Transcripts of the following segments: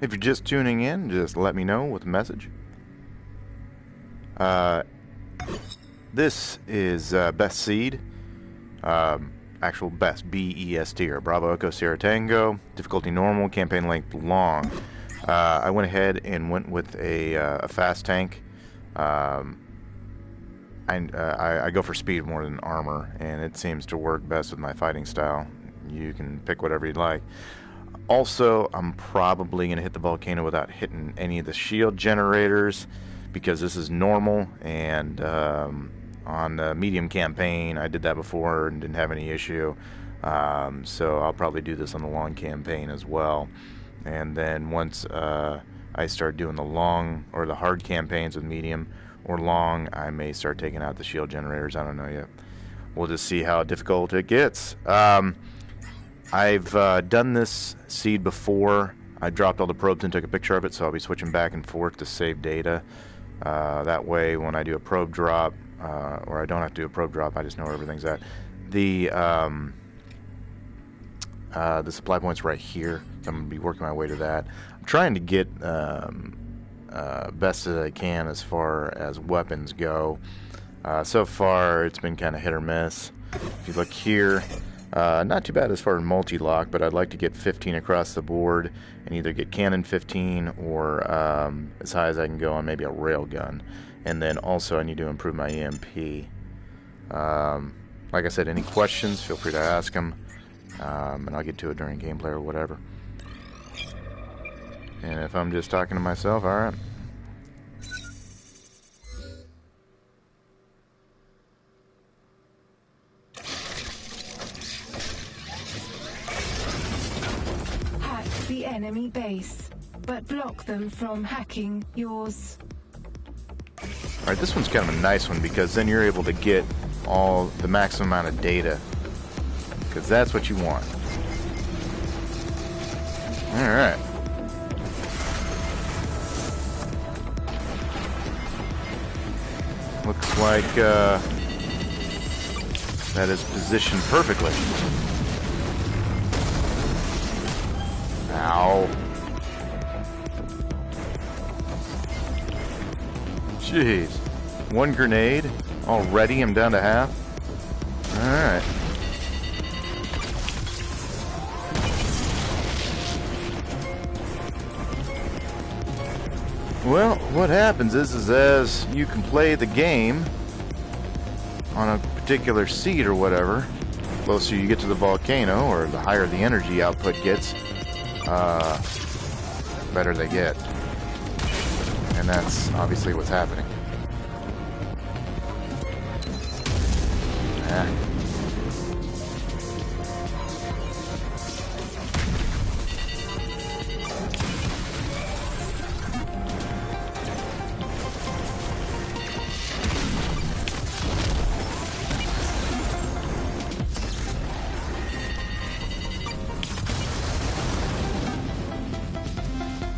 If you're just tuning in, just let me know with a message. This is Best Seed. Actual Best, B-E-S-T, or Bravo Echo Sierra Tango. Difficulty normal, campaign length long. I went ahead and went with a fast tank. I go for speed more than armor, and it seems to work best with my fighting style. You can pick whatever you'd like. Also, I'm probably going to hit the volcano without hitting any of the shield generators, because this is normal, and on the medium campaign, I did that before and didn't have any issue. So I'll probably do this on the long campaign as well. And then once I start doing the long or the hard campaigns with medium or long, I may start taking out the shield generators. I don't know yet. We'll just see how difficult it gets. I've done this seed before. I dropped all the probes and took a picture of it, so I'll be switching back and forth to save data. That way, when I do a probe drop, or I don't have to do a probe drop, I just know where everything's at. The supply point's right here, so I'm going to be working my way to that. I'm trying to get best as I can as far as weapons go. So far, it's been kind of hit or miss. If you look here, not too bad as far as multi-lock, but I'd like to get 15 across the board and either get cannon 15 or as high as I can go on maybe a railgun. And then also I need to improve my EMP. Like I said, any questions, feel free to ask them, and I'll get to it during gameplay or whatever. And if I'm just talking to myself, alright. The enemy base, but block them from hacking yours. Alright, this one's kind of a nice one because then you're able to get all the maximum amount of data, because that's what you want. Alright. Looks like that is positioned perfectly. Ow. Jeez. One grenade. Already I'm down to half. Alright. Well, what happens is as you can play the game on a particular seed or whatever, the closer you get to the volcano, or the higher the energy output gets, better they get. And that's obviously what's happening.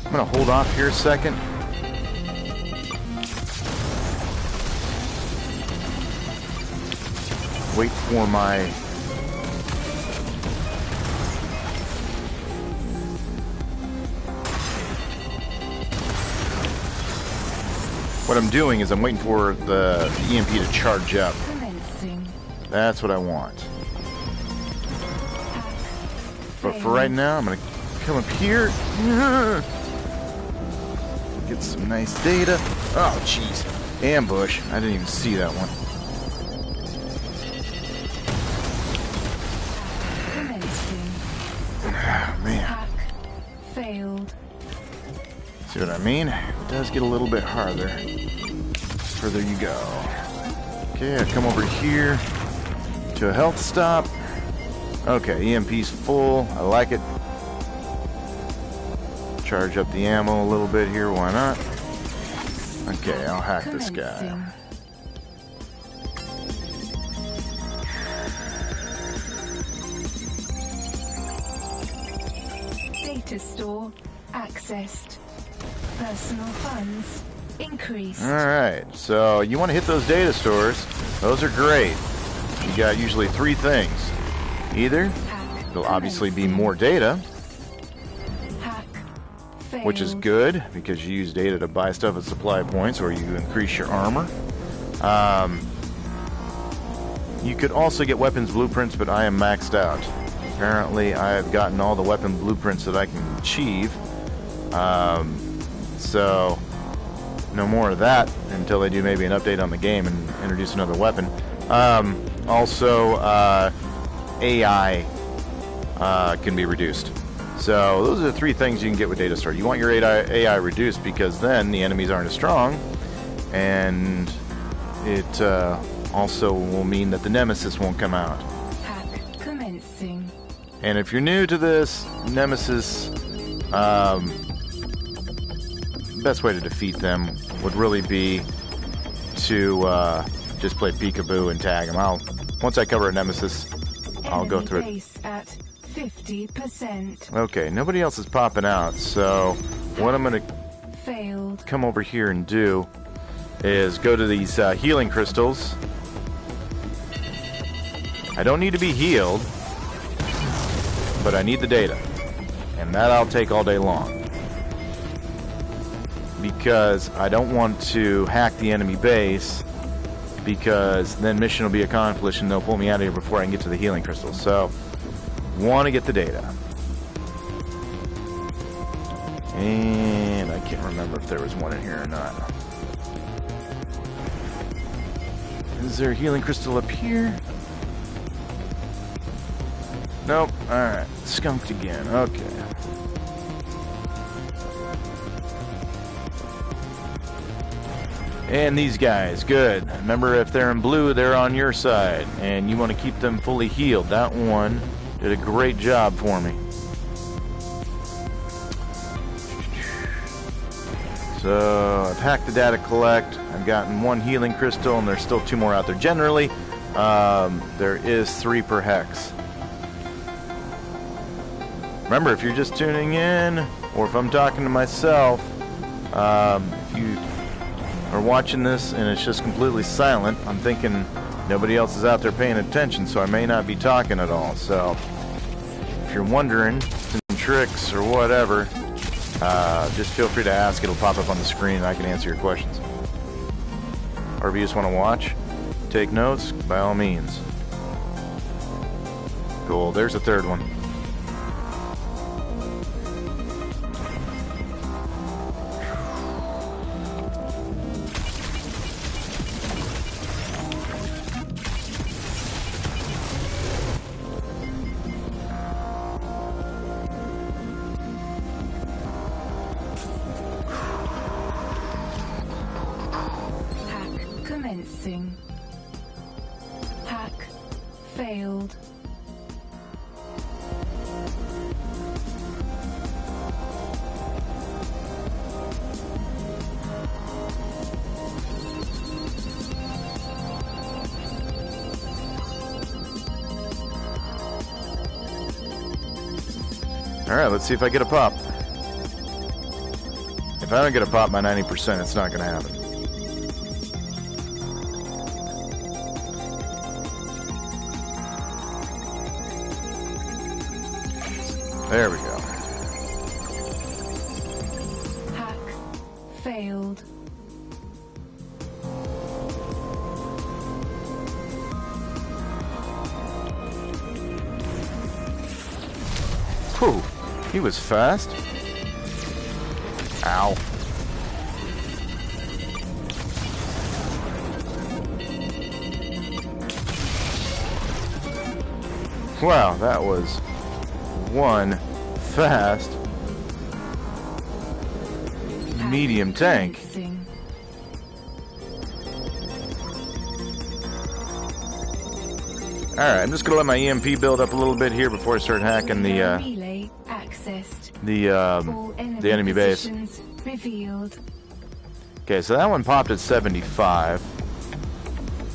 I'm going to hold off here a second. Wait for my... What I'm doing is I'm waiting for the EMP to charge up. That's what I want. But for right now, I'm going to come up here. Get some nice data. Oh, jeez. Ambush. I didn't even see that one. Oh, man. Failed. See what I mean? It does get a little bit harder the further you go. Okay, I come over here to a health stop. Okay, EMP's full. I like it. Charge up the ammo a little bit here, why not? Okay, I'll hack this guy. Data store accessed. Personal funds increased. Alright, so you want to hit those data stores. Those are great. You got usually three things. Either there'll obviously be more data, which is good because you use data to buy stuff at supply points or you increase your armor. You could also get weapons blueprints, but I am maxed out. Apparently, I have gotten all the weapon blueprints that I can achieve. So, no more of that until they do maybe an update on the game and introduce another weapon. Also, AI can be reduced. So, those are the three things you can get with Data Store. You want your AI reduced because then the enemies aren't as strong, and it also will mean that the Nemesis won't come out. Hack commencing. And if you're new to this, Nemesis, best way to defeat them would really be to just play peekaboo and tag them. Once I cover a Nemesis, I'll go through it. Base at 50%. Okay, nobody else is popping out, so what I'm going to Failed. come over here and do is go to these healing crystals. I don't need to be healed, but I need the data, and that I'll take all day long because I don't want to hack the enemy base, because then mission will be accomplished and they'll pull me out of here before I can get to the healing crystals. So want to get the data, and I can't remember if there was one in here or not. Is there a healing crystal up here? Nope. Alright. Skunked again. Okay. And these guys. Good. Remember, if they're in blue, they're on your side. And you want to keep them fully healed. That one did a great job for me. So, I've hacked the data collect. I've gotten one healing crystal, and there's still 2 more out there. Generally, there is 3 per hex. Remember, if you're just tuning in, or if I'm talking to myself, if you are watching this and it's just completely silent, I'm thinking nobody else is out there paying attention, so I may not be talking at all. So, if you're wondering some tricks or whatever, just feel free to ask. It'll pop up on the screen and I can answer your questions. Or if you just want to watch, take notes, by all means. Cool, there's the 3rd one. Commencing. Hack failed. Alright, let's see if I get a pop. If I don't get a pop by 90%, it's not going to happen. There we go. Hack failed. Whew, he was fast. Ow. Wow, that was one fast medium tank. Commencing. Alright, I'm just gonna let my EMP build up a little bit here before I start hacking the Relay accessed. All the enemy base. positions revealed. Okay, so that one popped at 75.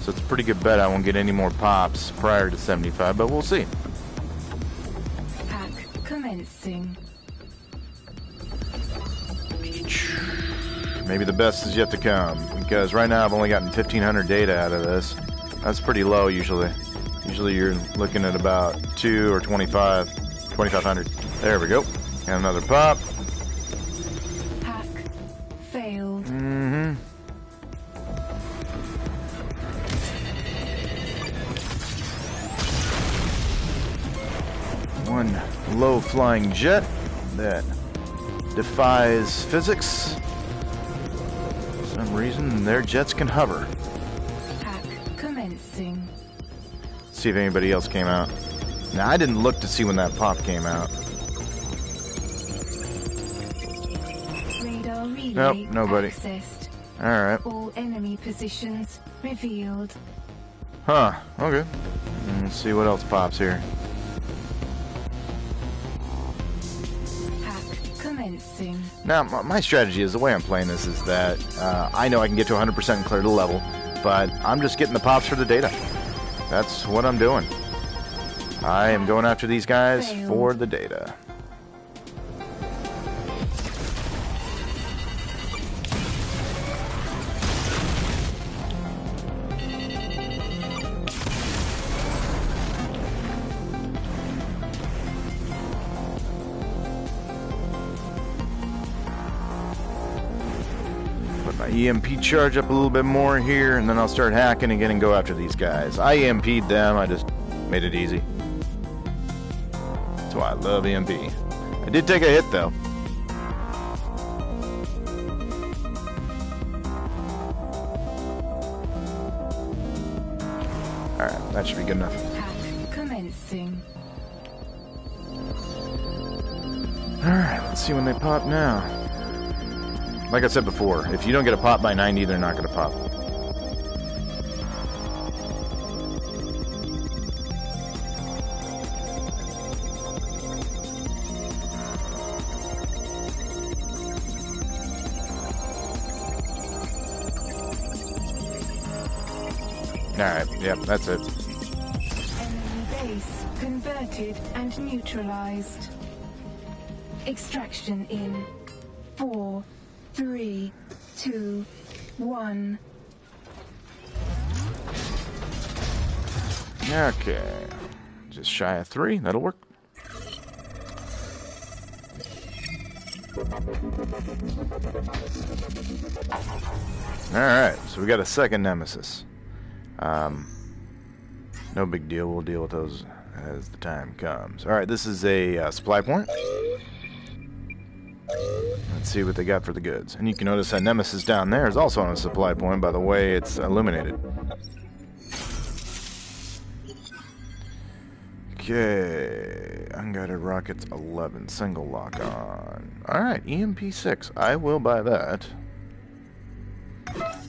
So it's a pretty good bet I won't get any more pops prior to 75, but we'll see. Hack commencing. Maybe the best is yet to come, because right now I've only gotten 1,500 data out of this. That's pretty low usually. Usually you're looking at about 2 or 2,500. There we go. And another pop. One low-flying jet that defies physics. For some reason, their jets can hover. Hack commencing. See if anybody else came out. Now, I didn't look to see when that pop came out. Radar relay Nope, nobody. accessed. Alright. All enemy positions revealed. Huh, okay. Let's see what else pops here. Hack commencing. Now, my strategy is, the way I'm playing this is that I know I can get to 100% and clear the level, but I'm just getting the pops for the data. That's what I'm doing. I am going after these guys for the data. Put my EMP charge up a little bit more here, and then I'll start hacking again and go after these guys. I EMP'd them, I just made it easy. That's why I love EMP. I did take a hit though. Alright, that should be good enough. Hack commencing. Alright, let's see when they pop now. Like I said before, if you don't get a pop by 90, they're not going to pop. Alright, yep, that's it. Enemy base converted and neutralized. Extraction in 4, 3, 2, 1. Okay. Just shy of 3, that'll work. Alright, so we got a second nemesis. No big deal, we'll deal with those as the time comes. Alright, this is a supply point. Let's see what they got for the goods. And you can notice that nemesis down there is also on a supply point by the way it's illuminated. Okay, unguided rockets 11, single lock on. Alright, EMP 6, I will buy that.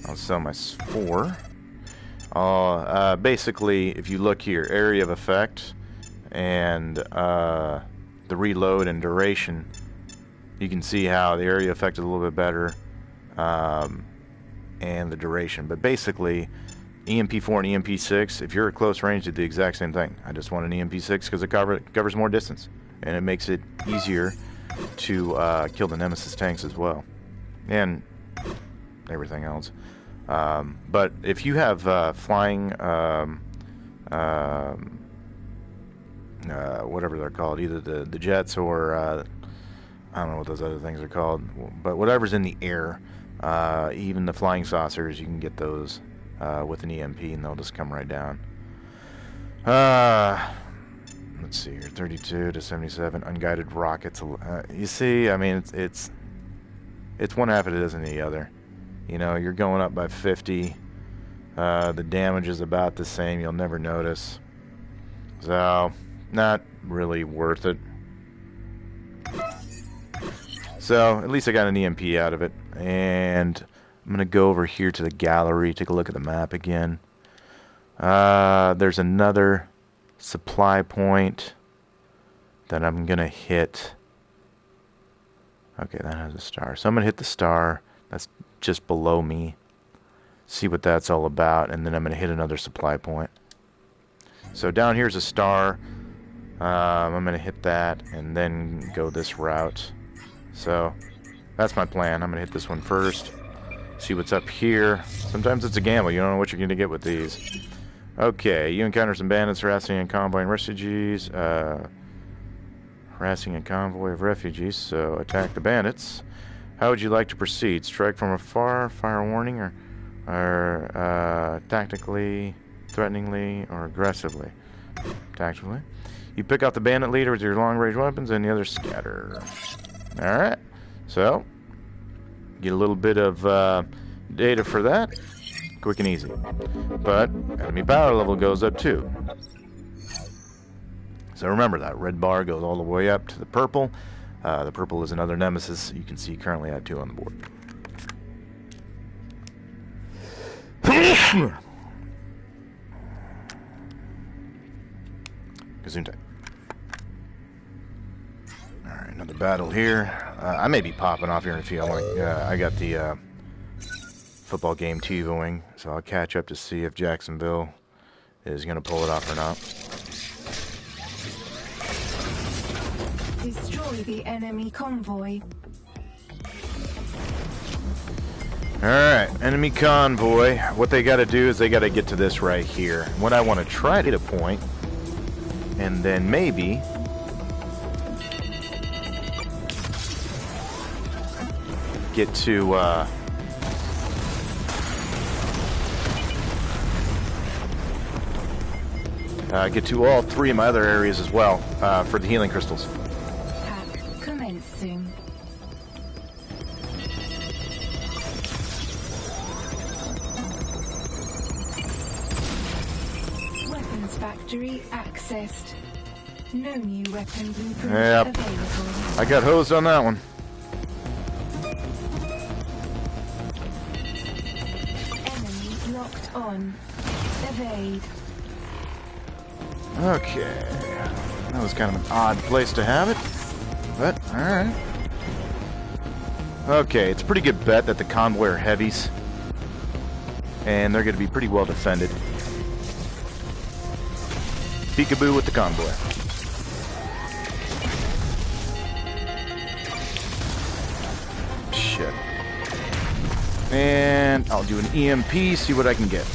I'll sell my 4. Basically, if you look here, area of effect and the reload and duration, you can see how the area effect is a little bit better and the duration. But basically, EMP4 and EMP6, if you're at close range, do the exact same thing. I just want an EMP6 because it covers more distance, and it makes it easier to kill the Nemesis tanks as well, and everything else. But if you have flying, whatever they're called, either the jets or I don't know what those other things are called, but whatever's in the air, even the flying saucers, you can get those with an EMP, and they'll just come right down. Let's see here, 32 to 77 unguided rockets. You see, I mean, it's one half of it isn't the other. You know, you're going up by 50. The damage is about the same. You'll never notice. So, not really worth it. So, at least I got an EMP out of it. And I'm going to go over here to the gallery, take a look at the map again. There's another supply point that I'm going to hit. Okay, that has a star. So I'm going to hit the star. That's just below me. See what that's all about, and then I'm going to hit another supply point. So down here's a star. I'm going to hit that and then go this route. So that's my plan. I'm going to hit this one first. See what's up here. Sometimes it's a gamble. You don't know what you're going to get with these. Okay, you encounter some bandits harassing a convoy and refugees. Harassing a convoy of refugees, so attack the bandits. How would you like to proceed? Strike from afar, fire warning, or tactically, threateningly, or aggressively? Tactically. You pick out the bandit leader with your long-range weapons, and the others scatter. Alright, so get a little bit of data for that. Quick and easy. But enemy power level goes up too. So remember, that red bar goes all the way up to the purple. The purple is another nemesis. You can see currently I have 2 on the board. Gesundheit. Alright, another battle here. I may be popping off here in a few. I got the football game TiVoing, so I'll catch up to see if Jacksonville is going to pull it off or not. Destroy the enemy convoy. Alright, enemy convoy. What they got to do is they got to get to this right here. What I want to try to get a point, and then maybe get to all 3 of my other areas as well for the healing crystals. Hack commencing. Weapons factory accessed. No new weapon blueprint available. I got hosed on that one. Enemy locked on. Evade. Okay. That was kind of an odd place to have it. But, alright. Okay, it's a pretty good bet that the convoy are heavies. And they're going to be pretty well defended. Peekaboo with the convoy. Shit. And I'll do an EMP, see what I can get.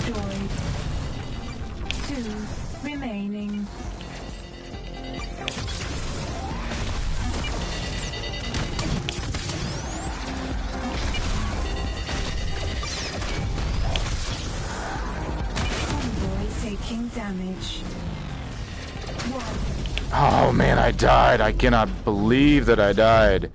Destroyed. 2 remaining. Convoy taking damage. 1. Oh man, I died. I cannot believe that I died.